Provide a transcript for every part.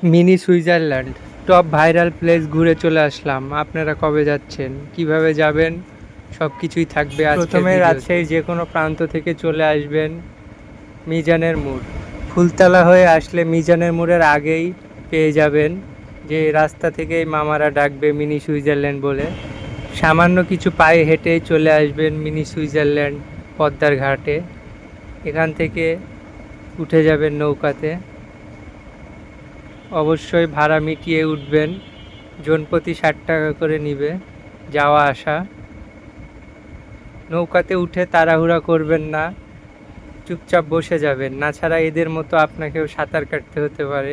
Mini Switzerland top viral place ঘুরে চলে আসলাম। আপনারা কবে যাচ্ছেন, কিভাবে যাবেন, সব কিছুই থাকবে প্রথমে রাজশাহীর যে কোনো প্রান্ত থেকে চলে আসবেন মিজানের মোড়। ফুলতলা হয়ে আসলে মিজানের মোড়ের আগেই পেয়ে যাবেন যে রাস্তা থেকেই মামারা ডাকবে মিনি সুইজারল্যান্ড বলে। সামান্য কিছু পায়ে হেঁটেই চলে আসবেন মিনি সুইজারল্যান্ড পদ্মার ঘাটে। এখান থেকে উঠে যাবেন নৌকাতে। অবশ্যই ভাড়া মিটিয়ে উঠবেন, জনপ্রতি 60 টাকা করে নিবে যাওয়া আসা। নৌকাতে উঠে তাড়াহুড়া করবেন না, চুপচাপ বসে যাবেন, না ছাড়া এদের মতো আপনাকেও সাঁতার কাটতে হতে পারে।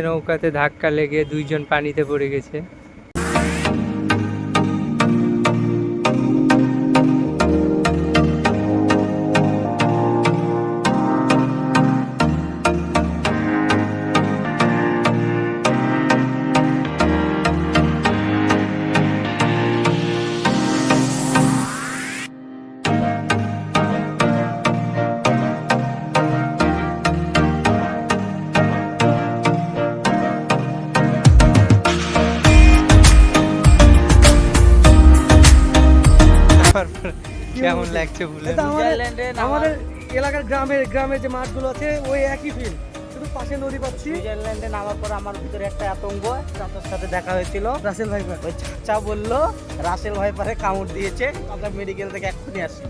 নৌকাতে ধাক্কা লেগে 2 জন পানিতে পড়ে গেছে। কেমন লাগছে বলেন? আমাদের এলাকার গ্রামের যে মাঠগুলো আছে ওই একই ফিল, শুধু পাশে নদী পাচ্ছি। সুইজারল্যান্ডে নামার পর আমার ভিতরে একটা আতঙ্ক, চাচার সাথে দেখা হয়েছিল। রাসেল ভাইপার, ওই চাচা বললো রাসেল ভাইপারে কামড় দিয়েছে, আমরা মেডিকেল থেকে এক্ষুনি আসি।